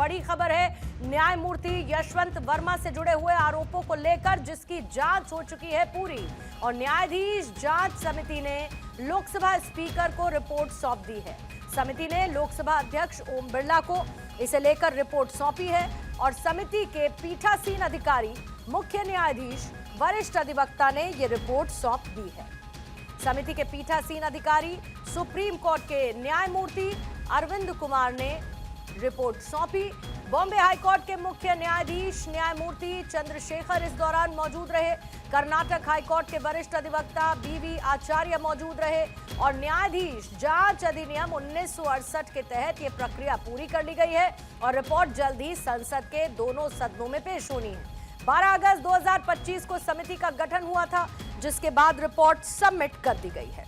बड़ी खबर है न्यायमूर्ति यशवंत वर्मा से जुड़े हुए आरोपों को लेकर, जिसकी जांच हो चुकी है पूरी और न्यायाधीश जांच समिति ने लोकसभा स्पीकर को रिपोर्ट सौंप दी है। समिति ने लोकसभा अध्यक्ष ओम बिरला को इसे लेकर रिपोर्ट सौंपी है और समिति के पीठासीन अधिकारी मुख्य न्यायाधीश वरिष्ठ अधिवक्ता ने ये रिपोर्ट सौंप दी है। समिति के पीठासीन अधिकारी सुप्रीम कोर्ट के न्यायमूर्ति अरविंद कुमार ने रिपोर्ट सौंपी। बॉम्बे हाई कोर्ट के मुख्य न्यायाधीश न्यायमूर्ति चंद्रशेखर इस दौरान मौजूद रहे। कर्नाटक हाई कोर्ट के वरिष्ठ अधिवक्ता बीवी आचार्य मौजूद रहे और न्यायाधीश जांच अधिनियम 1968 के तहत ये प्रक्रिया पूरी कर ली गई है और रिपोर्ट जल्द ही संसद के दोनों सदनों में पेश होनी है। 12 अगस्त 2025 को समिति का गठन हुआ था, जिसके बाद रिपोर्ट सबमिट कर दी गई है।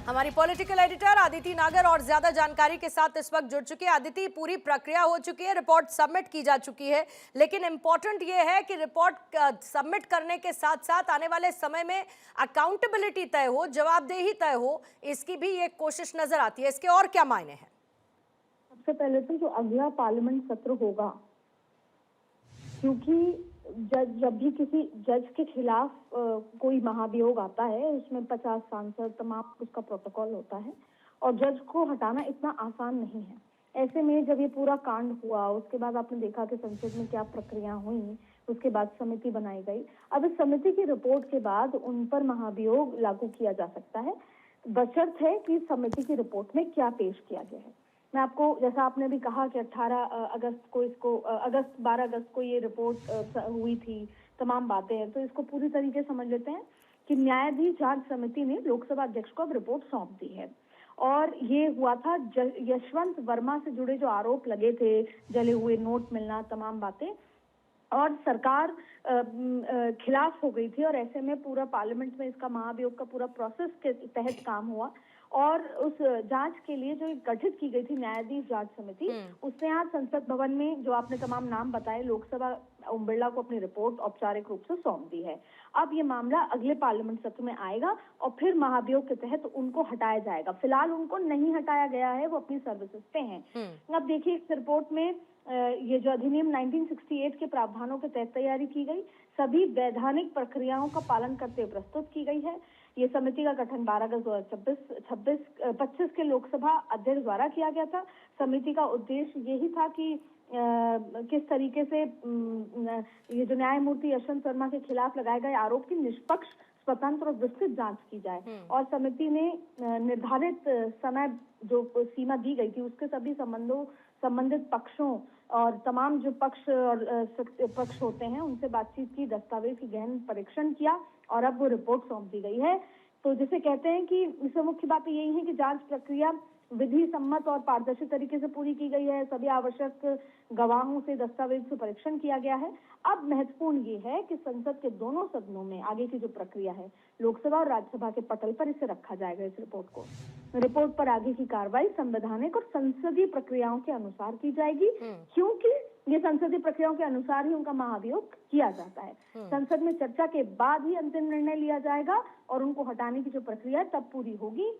हमारी पॉलिटिकल एडिटर आदिति नागर और ज्यादा जानकारी के साथ इस वक्त जुड़ चुकी है। आदिति, पूरी प्रक्रिया हो चुकी है, रिपोर्ट सबमिट की जा चुकी है, लेकिन इंपॉर्टेंट ये है कि रिपोर्ट सबमिट करने के साथ साथ आने वाले समय में अकाउंटेबिलिटी तय हो, जवाबदेही तय हो, इसकी भी एक कोशिश नजर आती है। इसके और क्या मायने हैं? सबसे पहले तो जो अगला पार्लियामेंट सत्र होगा, क्योंकि जब भी किसी जज के खिलाफ कोई महाभियोग आता है, उसमें 50 सांसद तमाम उसका प्रोटोकॉल होता है और जज को हटाना इतना आसान नहीं है। ऐसे में जब ये पूरा कांड हुआ, उसके बाद आपने देखा कि संसद में क्या प्रक्रिया हुई, उसके बाद समिति बनाई गई। अब इस समिति की रिपोर्ट के बाद उन पर महाभियोग लागू किया जा सकता है, बशर्त है कि समिति की रिपोर्ट में क्या पेश किया गया है। मैं आपको, जैसा आपने भी कहा कि 12 अगस्त को ये रिपोर्ट हुई थी, तमाम बातें हैं, तो इसको पूरी तरीके से समझ लेते हैं कि न्यायाधीश जांच समिति ने लोकसभा अध्यक्ष को अब रिपोर्ट सौंप दी है और ये हुआ था यशवंत वर्मा से जुड़े जो आरोप लगे थे, जले हुए नोट मिलना, तमाम बातें, और सरकार खिलाफ हो गई थी और ऐसे में पूरा पार्लियामेंट में इसका महाभियोग का पूरा प्रोसेस के तहत काम हुआ और उस जांच के लिए जो गठित की गई थी न्यायाधीश जांच समिति, उसने आज संसद भवन में जो आपने तमाम नाम बताए, लोकसभा ओम बिरला को अपनी रिपोर्ट औपचारिक रूप से सौंप दी है। अब ये मामला अगले पार्लियामेंट सत्र में आएगा और फिर महाभियोग के तहत उनको हटाया जाएगा। फिलहाल उनको नहीं हटाया गया है, वो अपनी सर्विसेज पे हैं। अब देखिए, इस रिपोर्ट में ये जो अधिनियम 1968 के प्रावधानों के तहत तैयारी की गई, सभी वैधानिक प्रक्रियाओं का पालन करते हुए प्रस्तुत की गई है। ये समिति का गठन 12 अगस्त 2025 के लोकसभा अध्यक्ष द्वारा किया गया था। समिति का उद्देश्य यही था कि किस तरीके से ये जो न्यायमूर्ति यशवंत वर्मा के खिलाफ लगाए गए आरोप की निष्पक्ष, स्वतंत्र और विस्तृत जांच की जाए और समिति ने निर्धारित समय जो सीमा दी गई थी, उसके सभी संबंधित पक्षों और तमाम जो पक्ष होते हैं उनसे बातचीत की, दस्तावेज की गहन परीक्षण किया और अब वो रिपोर्ट सौंप दी गई है। तो जिसे कहते हैं कि इसमें मुख्य बात यही है कि जांच प्रक्रिया विधि सम्मत और पारदर्शी तरीके से पूरी की गई है। सभी आवश्यक गवाहों से, दस्तावेज से परीक्षण किया गया है। अब महत्वपूर्ण ये है कि संसद के दोनों सदनों में आगे की जो प्रक्रिया है, लोकसभा और राज्यसभा के पटल पर इसे रखा जाएगा। इस रिपोर्ट पर आगे की कार्रवाई संवैधानिक और संसदीय प्रक्रियाओं के अनुसार की जाएगी, क्योंकि ये संसदीय प्रक्रियाओं के अनुसार ही उनका महाभियोग किया जाता है। संसद में चर्चा के बाद ही अंतिम निर्णय लिया जाएगा और उनको हटाने की जो प्रक्रिया है तब पूरी होगी।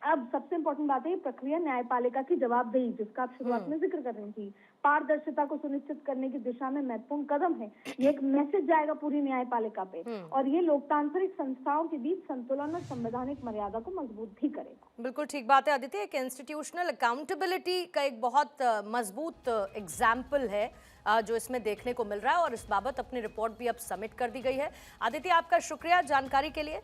अब सबसे इम्पोर्टेंट बात है, प्रक्रिया न्यायपालिका की जवाबदेही, जिसका आप शुरुआत में जिक्र कर रही थी, पारदर्शिता को सुनिश्चित करने की दिशा में महत्वपूर्ण कदम है। ये एक मैसेज जाएगा पूरी न्यायपालिका पे और ये लोकतांत्रिक संस्थाओं के बीच संतुलन और संवैधानिक मर्यादा को मजबूत भी करेगा। बिल्कुल ठीक बात है आदित्य, एक इंस्टीट्यूशनल अकाउंटेबिलिटी का एक बहुत मजबूत एग्जाम्पल है जो इसमें देखने को मिल रहा है और इस बाबत अपनी रिपोर्ट भी अब सबमिट कर दी गई है। आदित्य, आपका शुक्रिया जानकारी के लिए।